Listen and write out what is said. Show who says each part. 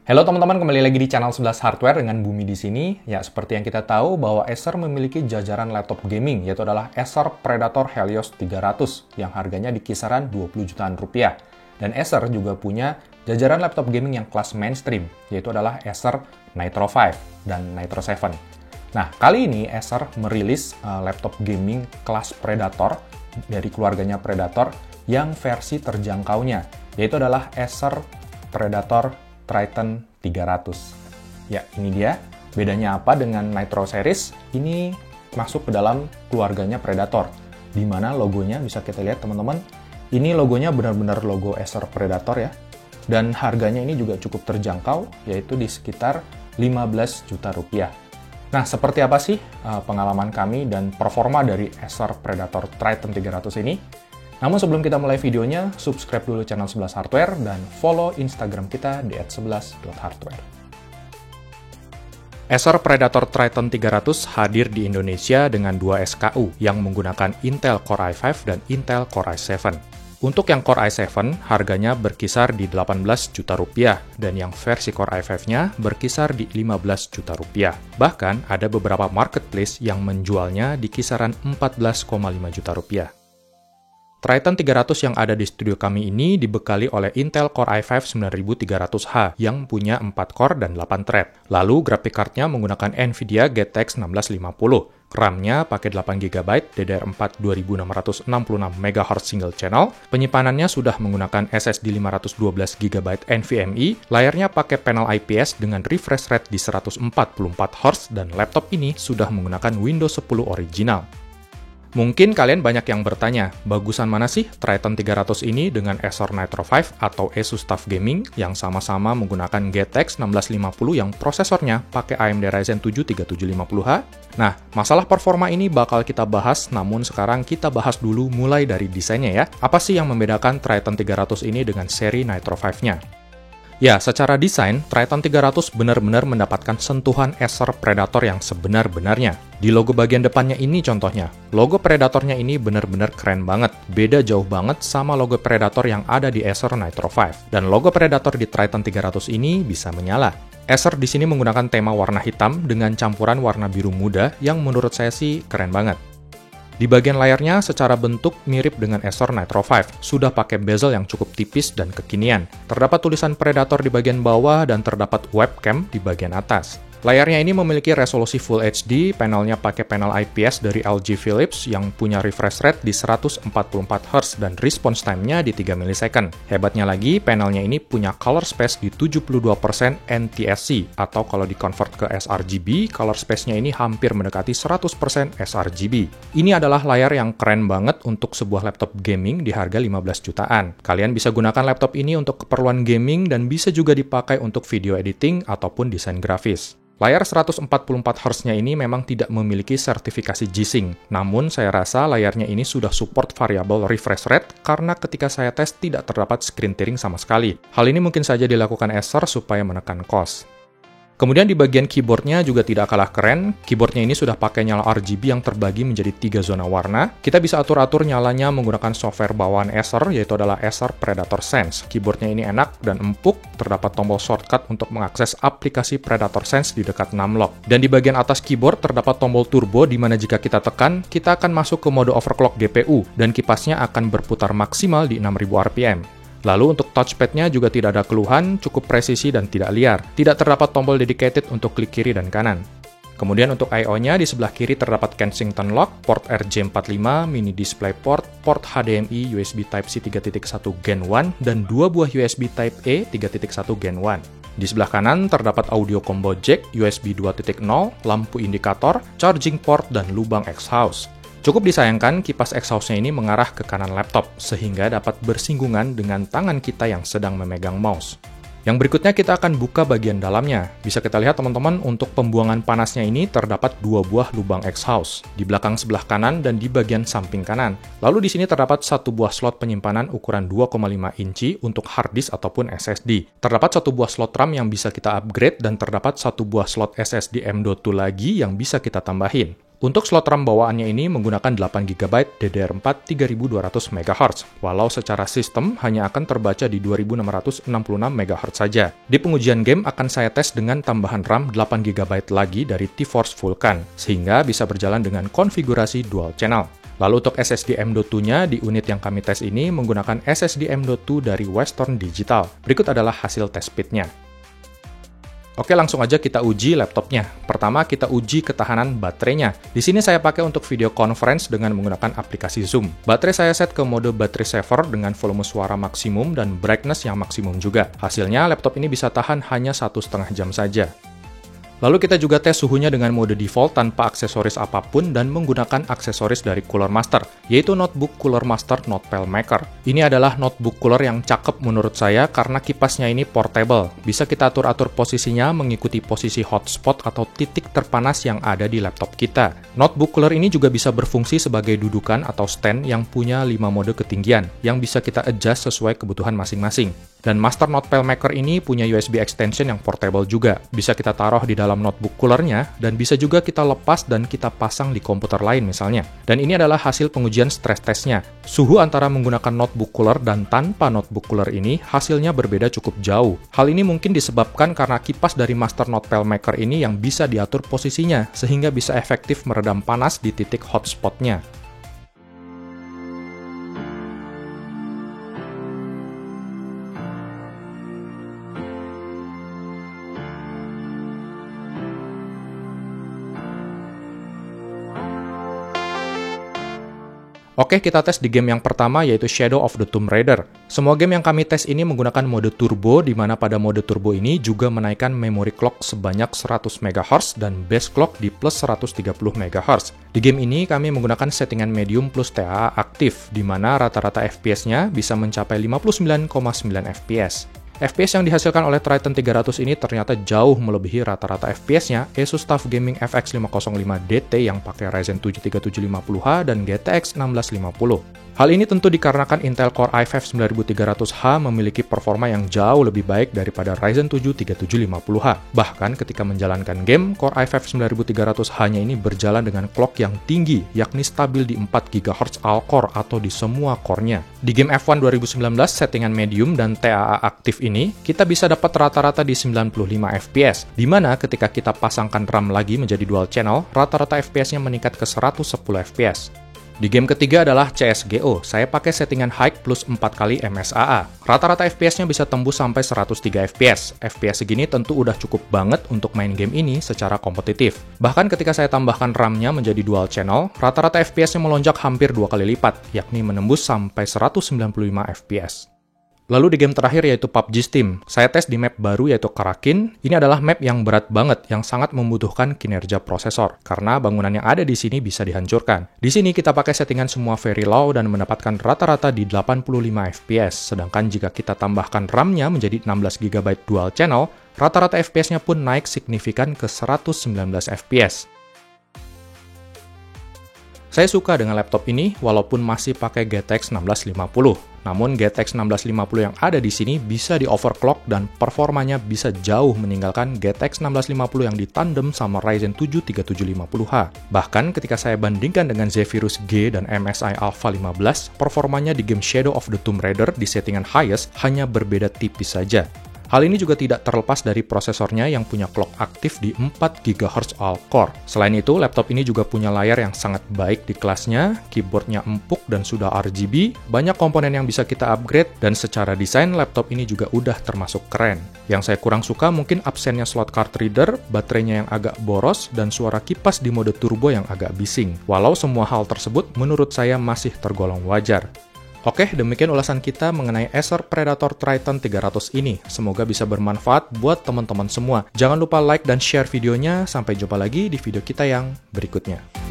Speaker 1: Halo teman-teman, kembali lagi di channel 11 Hardware dengan Bumi di sini. Ya, seperti yang kita tahu bahwa Acer memiliki jajaran laptop gaming, yaitu adalah Acer Predator Helios 300 yang harganya di kisaran 20 jutaan rupiah. Dan Acer juga punya jajaran laptop gaming yang kelas mainstream, yaitu adalah Acer Nitro 5 dan Nitro 7. Nah, kali ini Acer merilis laptop gaming kelas Predator dari keluarganya Predator yang versi terjangkaunya, yaitu adalah Acer Predator Triton 300. Ya, ini dia. Bedanya apa dengan Nitro series? Ini masuk ke dalam keluarganya Predator, di mana logonya bisa kita lihat teman-teman. Ini logonya benar-benar logo Acer Predator ya. Dan harganya ini juga cukup terjangkau, yaitu di sekitar 15 juta rupiah. Nah, seperti apa sih pengalaman kami dan performa dari Acer Predator Triton 300 ini? Namun sebelum kita mulai videonya, subscribe dulu channel 11 Hardware dan follow Instagram kita di @11.hardware. Acer Predator Triton 300 hadir di Indonesia dengan dua SKU yang menggunakan Intel Core i5 dan Intel Core i7. Untuk yang Core i7, harganya berkisar di 18 juta rupiah, dan yang versi Core i5-nya berkisar di 15 juta rupiah. Bahkan, ada beberapa marketplace yang menjualnya di kisaran 14,5 juta rupiah. Triton 300 yang ada di studio kami ini dibekali oleh Intel Core i5 9300H yang punya 4 core dan 8 thread. Lalu graphic card-nya menggunakan Nvidia GTX 1650. RAM-nya pakai 8GB DDR4 2666 MHz single channel. Penyimpanannya sudah menggunakan SSD 512GB NVMe. Layarnya pakai panel IPS dengan refresh rate di 144Hz dan laptop ini sudah menggunakan Windows 10 original. Mungkin kalian banyak yang bertanya, bagusan mana sih Triton 300 ini dengan Acer Nitro 5 atau Asus TUF Gaming yang sama-sama menggunakan GTX 1650 yang prosesornya pakai AMD Ryzen 7 3750H? Nah, masalah performa ini bakal kita bahas, namun sekarang kita bahas dulu mulai dari desainnya ya. Apa sih yang membedakan Triton 300 ini dengan seri Nitro 5-nya? Ya, secara desain, Triton 300 benar-benar mendapatkan sentuhan Acer Predator yang sebenar-benarnya. Di logo bagian depannya ini contohnya, logo Predatornya ini benar-benar keren banget. Beda jauh banget sama logo Predator yang ada di Acer Nitro 5. Dan logo Predator di Triton 300 ini bisa menyala. Acer di sini menggunakan tema warna hitam dengan campuran warna biru muda yang menurut saya sih keren banget. Di bagian layarnya, secara bentuk mirip dengan Acer Nitro 5, sudah pakai bezel yang cukup tipis dan kekinian. Terdapat tulisan Predator di bagian bawah dan terdapat webcam di bagian atas. Layarnya ini memiliki resolusi Full HD, panelnya pakai panel IPS dari LG Philips yang punya refresh rate di 144Hz dan response time-nya di 3 millisecond. Hebatnya lagi, panelnya ini punya color space di 72% NTSC, atau kalau di-convert ke sRGB, color space-nya ini hampir mendekati 100% sRGB. Ini adalah layar yang keren banget untuk sebuah laptop gaming di harga 15 jutaan. Kalian bisa gunakan laptop ini untuk keperluan gaming dan bisa juga dipakai untuk video editing ataupun desain grafis. Layar 144Hz-nya ini memang tidak memiliki sertifikasi G-Sync, namun saya rasa layarnya ini sudah support variabel refresh rate karena ketika saya tes tidak terdapat screen tearing sama sekali. Hal ini mungkin saja dilakukan Acer supaya menekan cost. Kemudian di bagian keyboardnya juga tidak kalah keren. Keyboardnya ini sudah pakai nyala RGB yang terbagi menjadi 3 zona warna. Kita bisa atur-atur nyalanya menggunakan software bawaan Acer, yaitu adalah Acer Predator Sense. Keyboardnya ini enak dan empuk, terdapat tombol shortcut untuk mengakses aplikasi Predator Sense di dekat numlock. Dan di bagian atas keyboard terdapat tombol turbo di mana jika kita tekan, kita akan masuk ke mode overclock GPU dan kipasnya akan berputar maksimal di 6000 RPM. Lalu untuk touchpad-nya juga tidak ada keluhan, cukup presisi dan tidak liar. Tidak terdapat tombol dedicated untuk klik kiri dan kanan. Kemudian untuk I/O-nya di sebelah kiri terdapat Kensington Lock, port RJ45, mini DisplayPort, port HDMI USB Type-C 3.1 Gen 1, dan 2 buah USB Type-A 3.1 Gen 1. Di sebelah kanan terdapat audio combo jack, USB 2.0, lampu indikator, charging port, dan lubang exhaust. Cukup disayangkan kipas exhaust-nya ini mengarah ke kanan laptop, sehingga dapat bersinggungan dengan tangan kita yang sedang memegang mouse. Yang berikutnya kita akan buka bagian dalamnya. Bisa kita lihat teman-teman, untuk pembuangan panasnya ini terdapat 2 buah lubang exhaust, di belakang sebelah kanan dan di bagian samping kanan. Lalu di sini terdapat 1 buah slot penyimpanan ukuran 2,5 inci untuk hard disk ataupun SSD. Terdapat 1 buah slot RAM yang bisa kita upgrade dan terdapat 1 buah slot SSD M.2 lagi yang bisa kita tambahin. Untuk slot RAM bawaannya ini menggunakan 8GB DDR4 3200 MHz, walau secara sistem hanya akan terbaca di 2666 MHz saja. Di pengujian game akan saya tes dengan tambahan RAM 8GB lagi dari T-Force Vulkan, sehingga bisa berjalan dengan konfigurasi dual channel. Lalu untuk SSD M.2-nya di unit yang kami tes ini menggunakan SSD M.2 dari Western Digital. Berikut adalah hasil test speed-nya. Oke, langsung aja kita uji laptopnya. Pertama, kita uji ketahanan baterainya. Di sini saya pakai untuk video conference dengan menggunakan aplikasi Zoom. Baterai saya set ke mode battery saver dengan volume suara maksimum dan brightness yang maksimum juga. Hasilnya, laptop ini bisa tahan hanya 1,5 jam saja. Lalu kita juga tes suhunya dengan mode default tanpa aksesoris apapun dan menggunakan aksesoris dari Cooler Master, yaitu Notebook Cooler Master Notepad Maker. Ini adalah notebook cooler yang cakep menurut saya karena kipasnya ini portable. Bisa kita atur-atur posisinya mengikuti posisi hotspot atau titik terpanas yang ada di laptop kita. Notebook cooler ini juga bisa berfungsi sebagai dudukan atau stand yang punya 5 mode ketinggian, yang bisa kita adjust sesuai kebutuhan masing-masing. Dan Master Notepad Maker ini punya USB extension yang portable juga. Bisa kita taruh di dalam notebook coolernya, dan bisa juga kita lepas dan kita pasang di komputer lain misalnya. Dan ini adalah hasil pengujian stress testnya. Suhu antara menggunakan notebook cooler dan tanpa notebook cooler ini hasilnya berbeda cukup jauh. Hal ini mungkin disebabkan karena kipas dari Master Notepad Maker ini yang bisa diatur posisinya, sehingga bisa efektif meredam panas di titik hotspotnya. Oke, kita tes di game yang pertama yaitu Shadow of the Tomb Raider. Semua game yang kami tes ini menggunakan mode turbo, di mana pada mode turbo ini juga menaikkan memory clock sebanyak 100 MHz dan base clock di plus 130 MHz. Di game ini kami menggunakan settingan medium plus TAA aktif, di mana rata-rata FPS-nya bisa mencapai 59,9 FPS. FPS yang dihasilkan oleh Triton 300 ini ternyata jauh melebihi rata-rata FPS-nya Asus TUF Gaming FX 505 DT yang pakai Ryzen 7 3750H dan GTX 1650. Hal ini tentu dikarenakan Intel Core i5 9300H memiliki performa yang jauh lebih baik daripada Ryzen 7 3750H. Bahkan ketika menjalankan game, Core i5 9300H-nya ini berjalan dengan clock yang tinggi, yakni stabil di 4 GHz all-core atau di semua core-nya. Di game F1 2019, settingan medium dan TAA aktif ini, kita bisa dapat rata-rata di 95 FPS, di mana ketika kita pasangkan RAM lagi menjadi dual channel, rata-rata FPS-nya meningkat ke 110 FPS. Di game ketiga adalah CSGO, saya pakai settingan high plus 4 kali MSAA. Rata-rata FPS-nya bisa tembus sampai 103 FPS. FPS segini tentu udah cukup banget untuk main game ini secara kompetitif. Bahkan ketika saya tambahkan RAM-nya menjadi dual channel, rata-rata FPS-nya melonjak hampir 2 kali lipat, yakni menembus sampai 195 FPS. Lalu di game terakhir yaitu PUBG Steam, saya tes di map baru yaitu Karakin. Ini adalah map yang berat banget, yang sangat membutuhkan kinerja prosesor, karena bangunan yang ada di sini bisa dihancurkan. Di sini kita pakai settingan semua very low dan mendapatkan rata-rata di 85 FPS, sedangkan jika kita tambahkan RAM-nya menjadi 16GB dual channel, rata-rata FPS-nya pun naik signifikan ke 119 FPS. Saya suka dengan laptop ini walaupun masih pakai GTX 1650. Namun GTX 1650 yang ada di sini bisa di overclock dan performanya bisa jauh meninggalkan GTX 1650 yang ditandem sama Ryzen 7 3750H. Bahkan ketika saya bandingkan dengan Zephyrus G dan MSI Alpha 15, performanya di game Shadow of the Tomb Raider di settingan highest hanya berbeda tipis saja. Hal ini juga tidak terlepas dari prosesornya yang punya clock aktif di 4 GHz all-core. Selain itu, laptop ini juga punya layar yang sangat baik di kelasnya, keyboardnya empuk dan sudah RGB, banyak komponen yang bisa kita upgrade, dan secara desain laptop ini juga udah termasuk keren. Yang saya kurang suka mungkin absennya slot card reader, baterainya yang agak boros, dan suara kipas di mode turbo yang agak bising. Walau semua hal tersebut menurut saya masih tergolong wajar. Oke, demikian ulasan kita mengenai Acer Predator Triton 300 ini. Semoga bisa bermanfaat buat teman-teman semua. Jangan lupa like dan share videonya. Sampai jumpa lagi di video kita yang berikutnya.